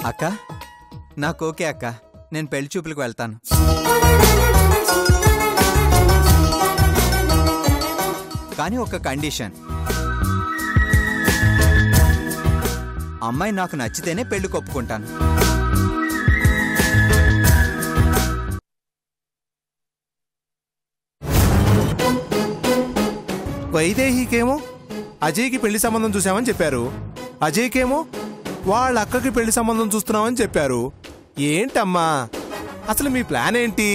అక్క నాకు ఓకే అక్క, నేను పెళ్లి చూపులకు వెళ్తాను. కానీ ఒక కండిషన్, అమ్మాయి నాకు నచ్చితేనే పెళ్లి ఒప్పుకుంటాను. వైదేహికేమో అజయ్కి పెళ్లి సంబంధం చూసామని చెప్పారు, అజయ్కేమో వాళ్ళ అక్కకి పెళ్లి సంబంధం చూస్తున్నామని చెప్పారు. ఏంటమ్మా అసలు మీ ప్లాన్ ఏంటి?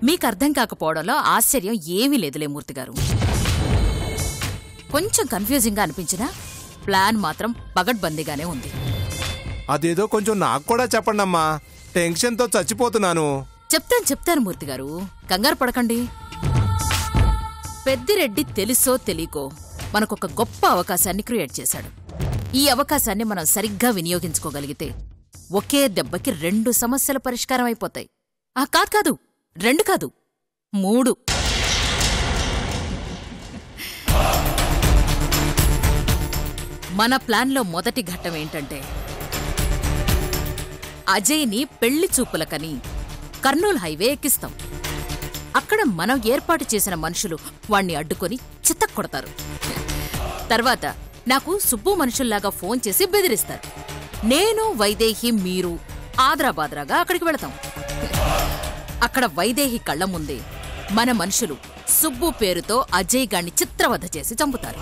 మీకు అర్థం కాకపోవడంలో ఆశ్చర్యం ఏమీ లేదులే మూర్తిగారు. కొంచెం కన్ఫ్యూజింగ్ గా అనిపించినా ప్లాన్ మాత్రం పగడ్బందీగానే ఉంది. అదేదో కొంచెం నాకు కూడా చెప్పండమ్మా, టెన్షన్తో చచ్చిపోతున్నాను. చెప్తాను మూర్తిగారు, కంగారు పడకండి. పెద్దిరెడ్డి తెలుసో తెలియకో మనకొక గొప్ప అవకాశాన్ని క్రియేట్ చేశాడు. ఈ అవకాశాన్ని మనం సరిగ్గా వినియోగించుకోగలిగితే ఒకే దెబ్బకి 2 సమస్యల పరిష్కారం అయిపోతాయి. కాదు 2 కాదు 3. మన ప్లాన్లో మొదటి ఘట్టం ఏంటంటే, అజయ్ని పెళ్లి చూపులకని కర్నూలు హైవే ఎక్కిస్తాం. అక్కడ మనం ఏర్పాటు చేసిన మనుషులు వాణ్ణి అడ్డుకొని చితక్కొడతారు. తర్వాత నాకు సుబ్బు మనుషుల్లాగా ఫోన్ చేసి బెదిరిస్తారు. నేను వైదేహి మీరు ఆద్రాబాద్రాగా అక్కడికి వెళతాం. అక్కడ వైదేహి కళ్ల ముందే మన మనుషులు సుబ్బు పేరుతో అజయ్ గాన్ని చిత్రవధ చేసి చంపుతారు.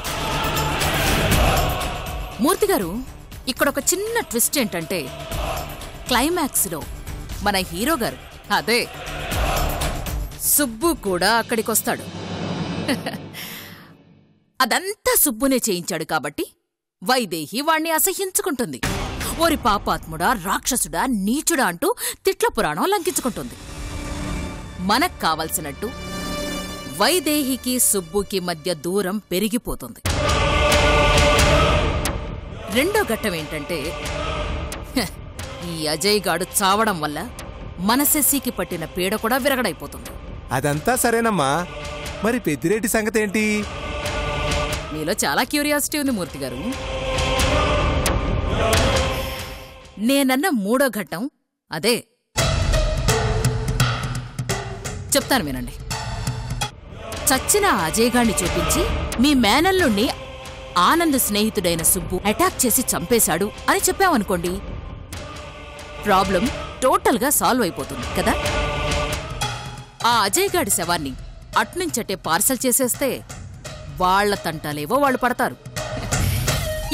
మూర్తిగారు, ఇక్కడొక చిన్న ట్విస్ట్ ఏంటంటే, క్లైమాక్స్లో మన హీరో గారు, అదే సుబ్బు కూడా అక్కడికొస్తాడు. అదంతా సుబ్బునే చేయించాడు కాబట్టి వైదేహి వాణ్ణి అసహ్యించుకుంటుంది. ఓరి పాపాత్ముడా, రాక్షసుడా, నీచుడా అంటూ తిట్ల పురాణం లంకించుకుంటుంది. మనకు కావలసినట్టు వైదేహికి సుబ్బుకి మధ్య దూరం పెరిగిపోతుంది. రెండో ఘట్టం ఏంటంటే, ఈ అజయ్ గాడు చావడం వల్ల మన శశికి పట్టిన పీడ కూడా విరగడైపోతుంది. అదంతా సరేనమ్మా, మరి పెద్దిరెడ్డి సంగతి ఏంటి? మీలో చాలా క్యూరియాసిటీ ఉంది మూర్తిగారు. నేనన్న 3వ ఘట్టం అదే. చెప్తాను వినండి. చచ్చిన అజయ్ గాన్ని చూపించి మీ మేనల్లుణ్ణి ఆనంద్ స్నేహితుడైన సుబ్బు అటాక్ చేసి చంపేశాడు అని చెప్పామనుకోండి, ప్రాబ్లం టోటల్గా సాల్వ్ అయిపోతుంది కదా. ఆ అజయ్ గాడి శవాన్ని అట్నుంచటే పార్సల్ చేసేస్తే వాళ్ల తంటాలేవో వాళ్ళు పడతారు.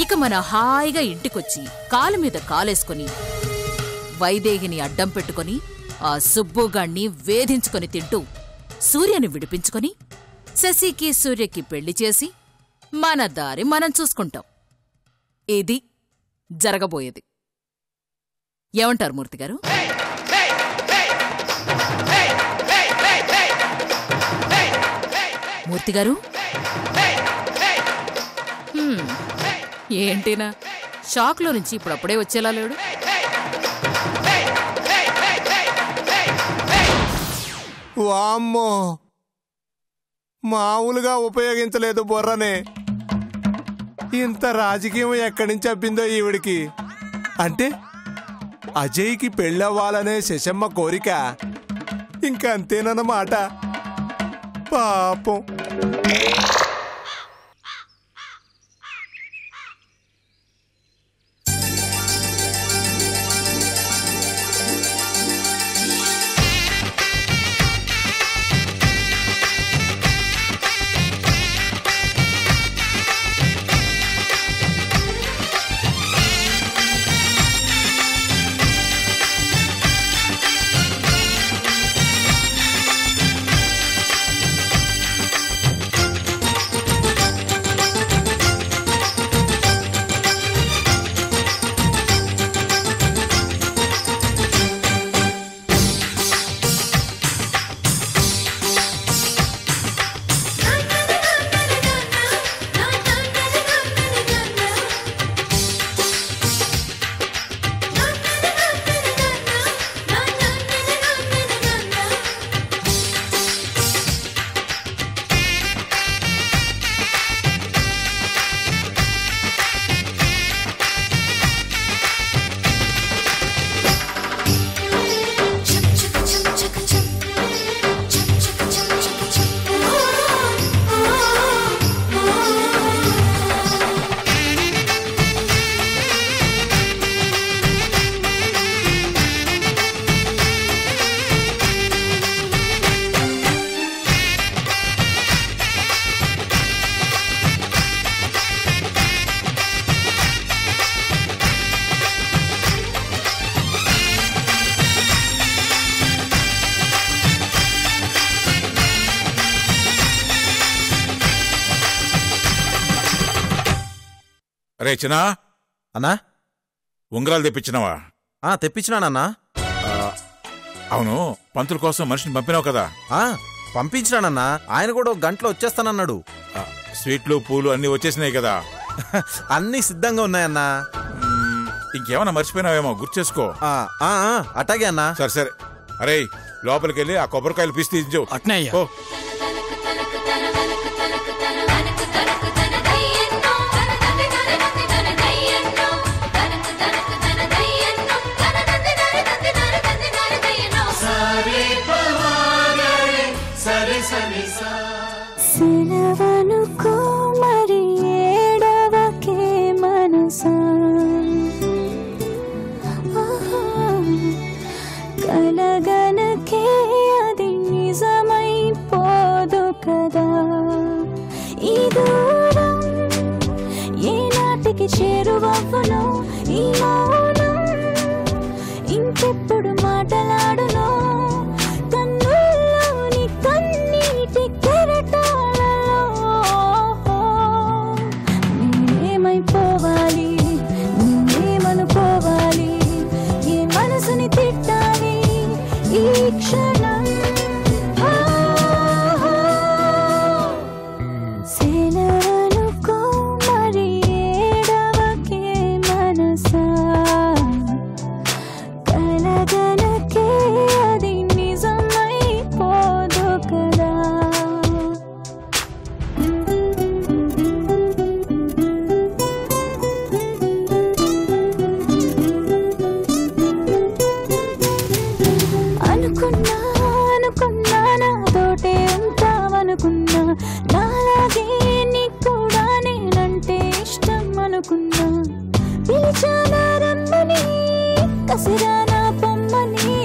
ఇక మన హాయిగా ఇంటికొచ్చి కాలు మీద కాలేసుకుని వైదేహిని అడ్డం పెట్టుకుని ఆ సుబ్బుగాణ్ణి వేధించుకొని తింటూ సూర్యని విడిపించుకొని శశికి సూర్యకి పెళ్లి చేసి మన దారి మనం చూసుకుంటాం. ఇది జరగబోయేది. ఏమంటారు మూర్తిగారు? మూర్తిగారు ఏంటినా షాక్లో నుంచి ఇప్పుడప్పుడే వచ్చేలా లేడు. వామ్మో, మామూలుగా ఉపయోగించలేదు బొర్రనే. ఇంత రాజకీయం ఎక్కడి నుంచి అబ్బిందో ఈవిడికి. అంటే అజయ్కి పెళ్ళవ్వాలనే శశమ్మ కోరిక ఇంకంతేనన్నమాట. పాపం. అరే చిన్నా అన్నా ఉంగరాలు తెప్పించినావా? తెప్పించినానన్నా. అవును, పంతుల కోసం మనిషిని పంపినావు కదా? పంపించినానన్నా. ఆయన కూడా 1 గంటలో వచ్చేస్తానన్నాడు. స్వీట్లు పూలు అన్నీ వచ్చేసినాయి కదా? అన్నీ సిద్ధంగా ఉన్నాయన్నా. ఇంకేమన్నా మర్చిపోయినావేమో, గుర్తు చేసుకో. అట్టాగే అన్నా. సరే సరే. అరే లోపలికి వెళ్ళి ఆ కొబ్బరికాయలు పీసి తీయించు. అట్నయ్యా. సెలవనుకో మరి ఏడవకే మనసా, కలగనకే అది నిజమైపోదు కదా. ఈ దూరం ఏనాటికి చేరువవ్వను, ఈ మౌనం ఇంకెప్పుడు మాటలాడును. కన్నుల్లోని కన్నీటి కెరటాలలో నేనేమైపోవాలి, నేనేమనుకోవాలి, ఏ మనసుని తిట్టాలి ఈ క్షణం. సెలవనుకో మరి ఏడవకే మనసా, కలగనకే అది నిజమైపోదు కదా. అనుకున్నా అనుకున్నా నాతోటే ఉంటావనుకున్నా, నాలాగే నీకు కూడా నేనంటే ఇష్టం అనుకున్నా. పిలిచానా రమ్మని, కసిరానా పొమ్మని,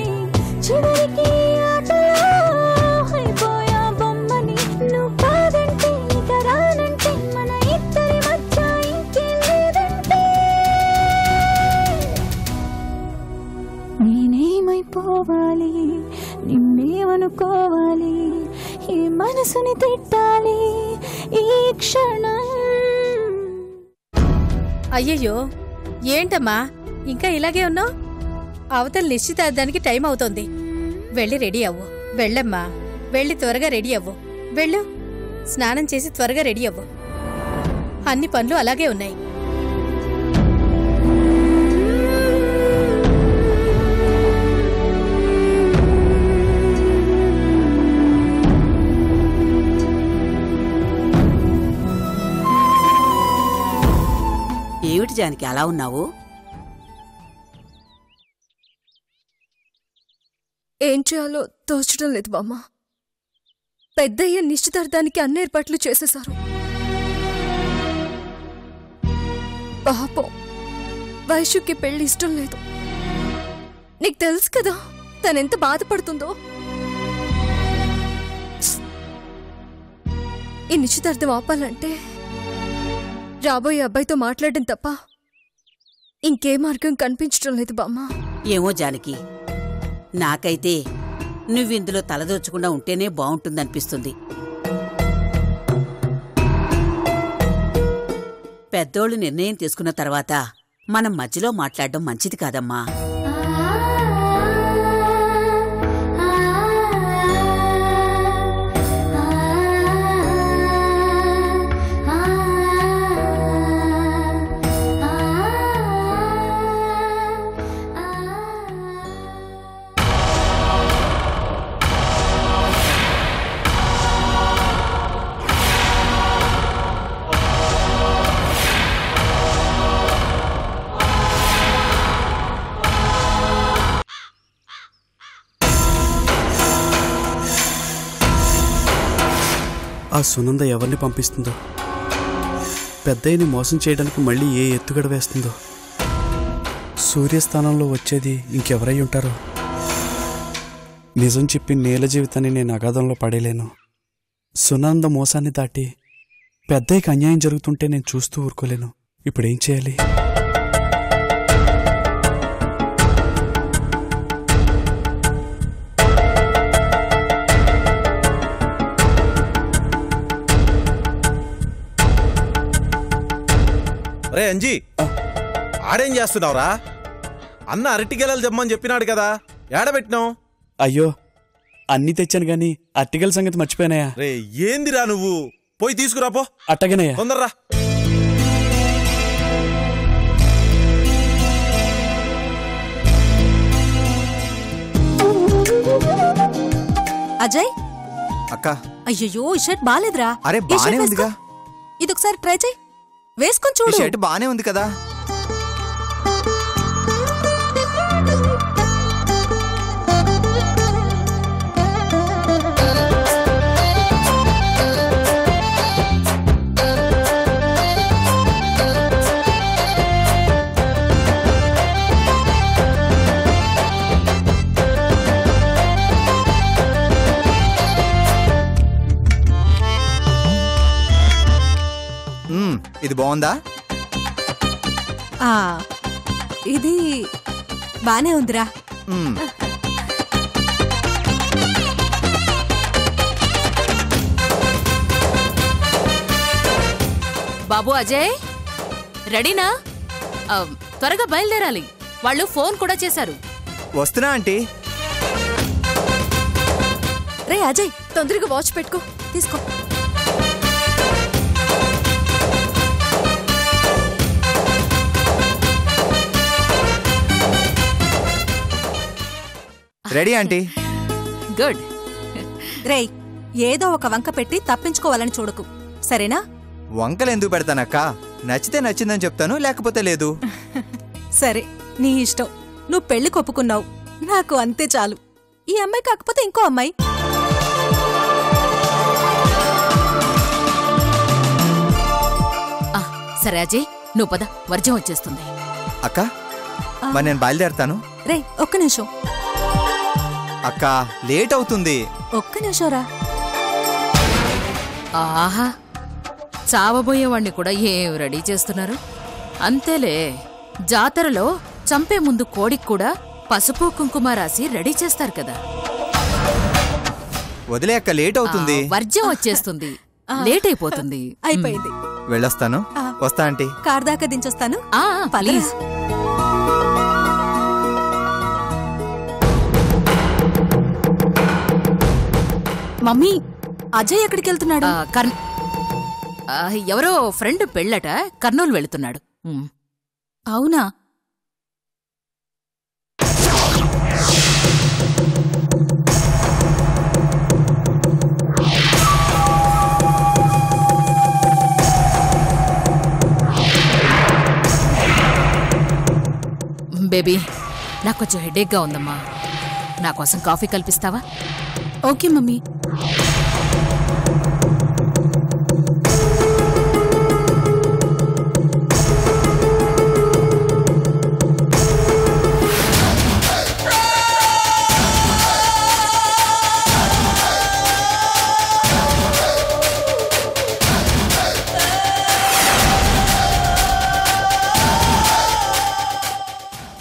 చివరికి ఆటలో అయిపోయా బొమ్మని. నువ్వు కాదంటే ఇక రానంటే, మన ఇద్దరి మధ్య ఇంకేం లేదంటే, నేనేమైపోవాలి, నిన్నేమనుకోవాలి, ఈ మనసుని తిట్టాలి ఈ క్షణం. అయ్యయ్యో, ఏంటమ్మా ఇంకా ఇలాగే ఉన్నావు? అవతల నిశ్చితార్థానికి టైం అవుతోంది. వెళ్ళి రెడీ అవ్వు. వెళ్ళమ్మా, వెళ్ళి త్వరగా రెడీ అవ్వు. వెళ్ళు, స్నానం చేసి త్వరగా రెడీ అవ్వు. అన్ని పనులు అలాగే ఉన్నాయి. ఏమిటి జానకి అలా ఉన్నావు? ఏం చేయాలో తోచడం లేదు బామ్మ. పెద్దయ్య నిశ్చితార్థానికి అన్ని ఏర్పాట్లు చేసేశారు. పాపం వైశ్యుకి పెళ్లి ఇష్టం లేదు. నీకు తెలుసు కదా తనెంత బాధపడుతుందో. ఈ నిశ్చితార్థం ఆపాలంటే రాబోయే అబ్బాయితో మాట్లాడడం తప్ప ఇంకే మార్గం కనిపించడం లేదు బామ్మ. ఏమో జానకి, నాకైతే నువ్విందులో తలదోచకుండా ఉంటేనే బావుంటుందనిపిస్తుంది. పెద్దోళ్ళు నిర్ణయం తీసుకున్న తర్వాత మనం మధ్యలో మాట్లాడడం మంచిది కాదమ్మా. ఆ సునంద ఎవరిని పంపిస్తుందో, పెద్దయ్యని మోసం చేయడానికి మళ్ళీ ఏ ఎత్తుగడ వేస్తుందో. సూర్యస్థానంలో వచ్చేది ఇంకెవరై ఉంటారో. నిజం చెప్పి నేల జీవితాన్ని నేను అగాధంలో పడేలేను. సునంద మోసాన్ని దాటి పెద్దయ్యకి అన్యాయం జరుగుతుంటే నేను చూస్తూ ఊరుకోలేను. ఇప్పుడేం చేయాలి? రే అంజీ, ఆడేం చేస్తున్నావురా? అన్న అరటిగెలలు తెమ్మని చెప్పినాడు కదా, ఏడబెట్టినావు? అయ్యో, అన్నీ తెచ్చాను గాని అట్టిగల సంగతి మర్చిపోయినాయా? రే ఏందిరా నువ్వు, పోయి తీసుకురాపో. అట్టగనయ్యా. తొందరరా. అజయ్, అక్క. అయ్యో ఈ షర్ట్ బాలేదురా. అరే బానే ఉందిగా. ఇదొకసారి ట్రై చేయి, వేసుకొని చూడు. షర్ట్ బానే ఉంది కదా. ఇది బాగుందా? ఇది బానే ఉందిరా. బాబు అజయ్, రెడీనా? త్వరగా బయలుదేరాలి. వాళ్ళు ఫోన్ కూడా చేశారు. వస్తున్నా ఆంటీ. రే అజయ్, తొందరగా వాచ్ పెట్టుకో, తీసుకో. Ready aunty. గుడ్. రేయ్, ఏదో ఒక వంక పెట్టి తప్పించుకోవాలని చూడకు, సరేనా? వంకలు ఎందుకు పెడతానక్క? నచ్చితే నచ్చిందని చెప్తాను, లేకపోతే లేదు. సరే, నీ ఇష్టం. నువ్వు పెళ్లి కొప్పుకున్నావు, నాకు అంతే చాలు. ఈ అమ్మాయి కాకపోతే ఇంకో అమ్మాయి. సరే అజయ్, నువ్వు పద, వర్జం వచ్చేస్తుంది. అక్క, మరి నేను బయలుదేరతాను. రే ఒక్క నిమిషం. అక్క, లేట్ అవుతుంది. ఒక్క నిమిషంరా. ఆహా, చావబోయేవాణ్ణి కూడా ఏం రెడీ చేస్తున్నారు. అంతేలే, జాతరలో చంపే ముందు కోడికి కూడా పసుపు కుంకుమ రాసి రెడీ చేస్తారు కదా. వదిలే అక్క, లేట్ అవుతుంది. వర్జం వచ్చేస్తుంది, లేట్ అయిపోతుంది. అయిపోయింది. వెళ్ళొస్తాను. వస్తా ఆంటీ. కార్ దాకా దించొస్తాను. ప్లీజ్. మమ్మీ, అజయ్ ఎక్కడికి వెళ్తున్నాడు? ఎవరో ఫ్రెండ్ పెళ్ళట, కర్నూలు వెళుతున్నాడు. అవునా? బేబీ, నాకు కొంచెం హెడేక్గా ఉందమ్మా. నా కోసం కాఫీ కల్పిస్తావా? Okay mummy.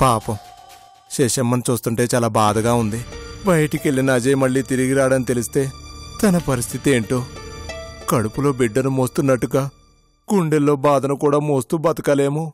పాపం, శశమ్మని చూస్తుంటే చాలా బాధగా ఉంది. బయటికి వెళ్ళిన అజయ్ మళ్ళీ తిరిగి రాడని తెలిస్తే తన పరిస్థితి ఏంటో. కడుపులో బిడ్డను మోస్తున్నట్టుగా గుండెల్లో బాధను కూడా మోస్తూ బతకలేము.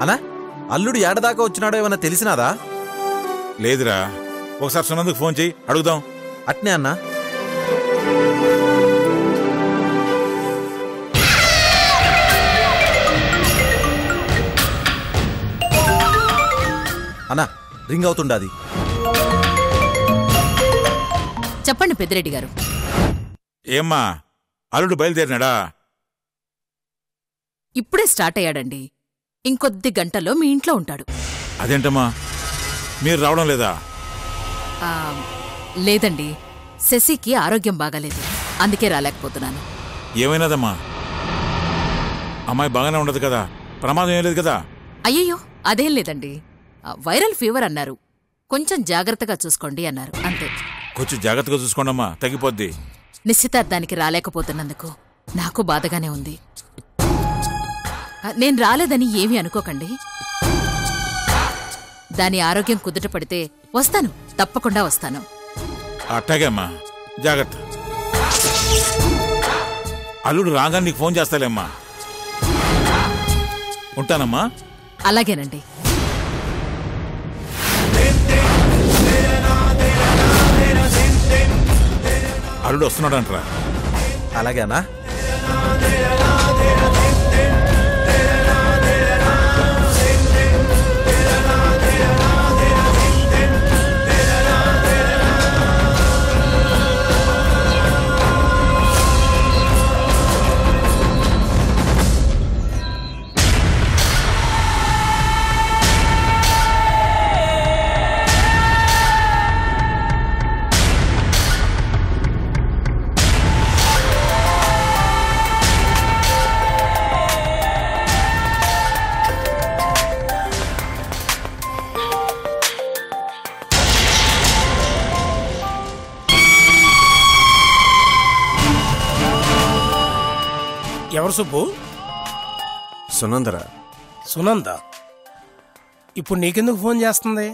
అన్నా, అల్లుడు ఏడదాకా వచ్చినాడో ఏమన్నా తెలిసినాదా? లేదురా, ఒకసారి సునందుకు ఫోన్ చేయి, అడుగుదాం. అట్నే అన్నా. అన్నా, రింగ్ అవుతుండాది. చెప్పండి పెద్దిరెడ్డి గారు. ఏమ్మా, అల్లుడు బయలుదేరినాడా? ఇప్పుడే స్టార్ట్ అయ్యాడండి. ఇంకొద్ది గంటల్లో మీ ఇంట్లో ఉంటాడు. అదేంటమ్మా, మీరు రావడం లేదా? లేదండి, శశికి ఆరోగ్యం బాగాలేదు, అందుకే రాలేకపోతున్నాను. ఏమైనాదమ్మా? అమ్మాయి బాగానే ఉండదు కదా, ప్రమాదం ఏం లేదు కదా? అయ్యయ్యో, అదేం లేదండి. వైరల్ ఫీవర్ అన్నారు, కొంచెం జాగ్రత్తగా చూసుకోండి అన్నారు, అంతే. కొంచెం జాగ్రత్తగా చూసుకోండమ్మా, తగ్గిపోద్ది. నిశ్చితార్థానికి రాలేకపోతున్నందుకు నాకు బాధగానే ఉంది. నేను రాలేదని ఏమీ అనుకోకండి. దాని ఆరోగ్యం కుదుట పడితే వస్తాను, తప్పకుండా వస్తాను. అట్టాగే అమ్మా, జాగ్రత్త. అల్లుడు రాగానే నీకు ఫోన్ చేస్తాలేమ్మా. ఉంటానమ్మా. అలాగేనండి. అల్లుడు వస్తున్నాడంటరా. అలాగేనా? ఎవరు సుబ్బు? సునందరా. సునంద ఇప్పుడు నీకెందుకు ఫోన్ చేస్తుంది?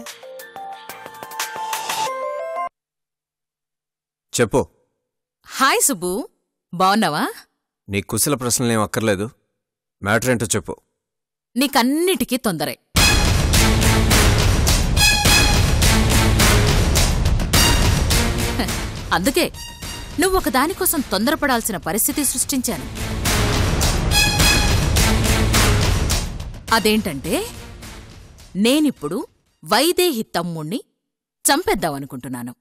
చెప్పు. హాయ్ సుబ్బు, బావున్నావా? నీ కుశల ప్రశ్నలేం అక్కర్లేదు, మ్యాటర్ ఏంటో చెప్పు. నీకన్నిటికీ తొందరే. అందుకే నువ్వొక దానికోసం తొందరపడాల్సిన పరిస్థితి సృష్టించాను. అదేంటంటే, నేనిప్పుడు వైదేహి తమ్ముణ్ణి చంపేద్దామనుకుంటున్నాను.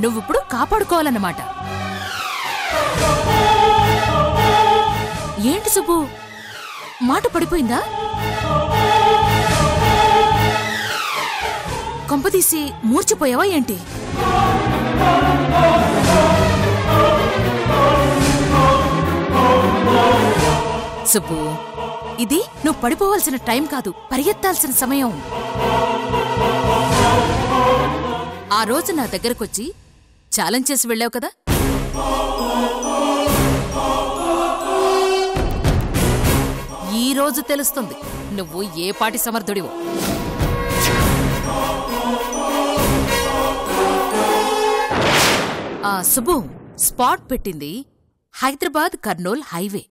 నువ్విప్పుడు కాపాడుకోవాలన్నమాట. ఏంటి సుబ్బు, మాట పడిపోయిందా? కొంపదీసి మూర్చిపోయావా ఏంటి? సుబ్బు, ఇది నువ్వు పడిపోవాల్సిన టైం కాదు, పరిగెత్తాల్సిన సమయం. ఆ రోజు నా దగ్గరకొచ్చి ఛాలెంజ్ చేసి వెళ్ళావు కదా, ఈ రోజు తెలుస్తుంది నువ్వు ఏ పాటి సమర్థుడివో. సుబ్బు, స్పాట్ పెట్టింది హైదరాబాద్ కర్నూల్ హైవే.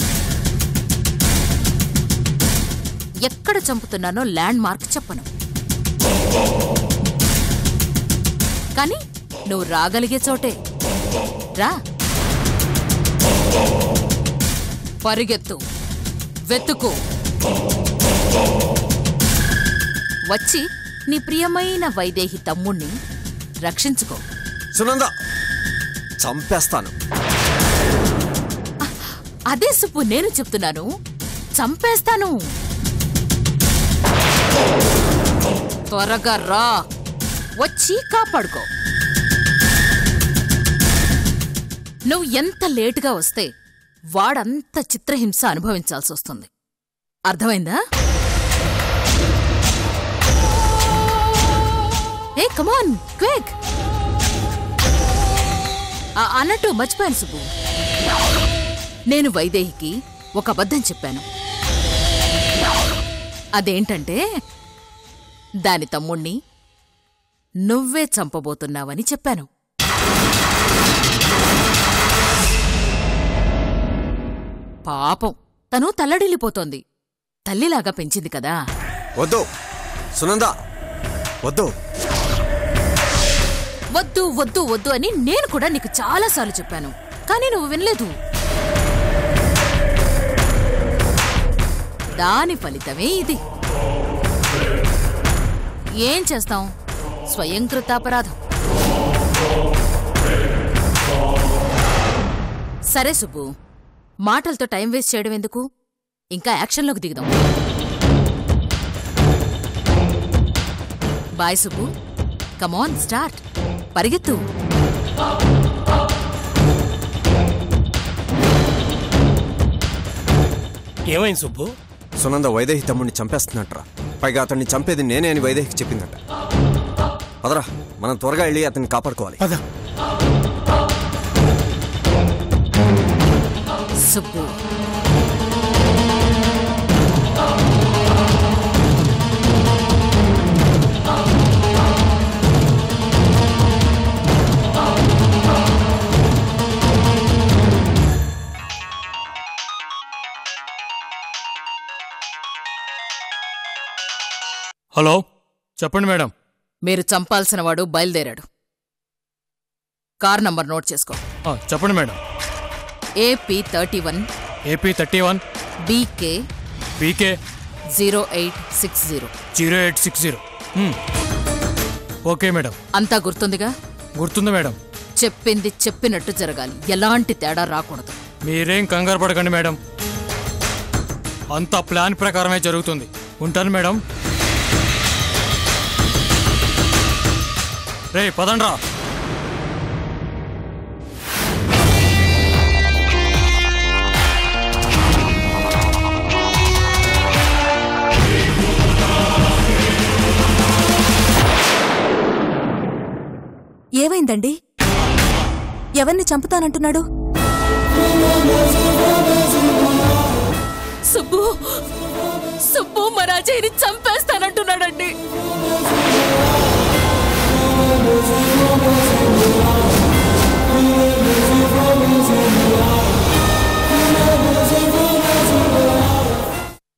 ఎక్కడ చంపుతున్నానో ల్యాండ్ మార్క్ చెప్పను, కానీ నువ్వు రాగలిగే చోటే రా. పరిగెత్తు, వెతుకు, వచ్చి నీ ప్రియమైన వైదేహి తమ్ముణ్ణి రక్షించుకో. సునంద, చంపేస్తాను. అదే సుబ్బు నేను చెప్తున్నాను, చంపేస్తాను. త్వరగా రా, వచ్చి కాపాడుకో. నువ్వు ఎంత లేటుగా వస్తే వాడంత చిత్రహింస అనుభవించాల్సి వస్తుంది. అర్థమైందా? ఏ కమాన్ క్విక్. అన్నట్టు మర్చిపోయాను సుబ్బు, నేను వైదేహికి ఒక అబద్ధం చెప్పాను. అదేంటంటే, దాని తమ్ముణ్ణి నువ్వే చంపబోతున్నావని చెప్పాను. పాపం, తను తల్లడిల్లిపోతోంది. తల్లిలాగా పెంచింది కదా. వద్దు సునంద, వద్దు. వద్దు వద్దు వద్దు అని నేను కూడా నీకు చాలాసార్లు చెప్పాను, కానీ నువ్వు వినలేదు. దాని ఫలితమే ఇది. ఏం చేస్తాం, స్వయంకృతాపరాధం. సరే సుబ్బు, మాటలతో టైం వేస్ట్ చేయడం ఎందుకు, ఇంకా యాక్షన్లోకి దిగుదాం. Boy Subbu, come on start. పరిగెత్తు. ఏమైంది సుబ్బు? సునంద వైదేహి తమ్ముడిని చంపేస్తున్నట్రా. పైగా అతన్ని చంపేది నేనే అని వైదేహికి చెప్పిందట. అదరా, మనం త్వరగా వెళ్ళి అతన్ని కాపాడుకోవాలి. సుబ్బు, హలో, చెప్పండి మేడం. మీరు చంపాల్సిన వాడు బయలుదేరాడు. కార్ నంబర్ నోట్ చేసుకో. చెప్పండి madam. AP31 AP31 BK BK 0860. 0860. Okay madam. అంతా గుర్తుందిగా? గుర్తుంది మేడం. చెప్పింది చెప్పినట్టు జరగాలి, ఎలాంటి తేడా రాకూడదు. మీరేం కంగారు పడకండి మేడం, అంతా ప్లాన్ ప్రకారమే జరుగుతుంది. ఉంటాను మేడం. రే పదండ్రా. ఏమైందండి? ఎవరిని చంపుతానంటున్నాడు? సుబ్బు, సుబ్బు మన అజయ్ని చంపేస్తానంటున్నాడండి.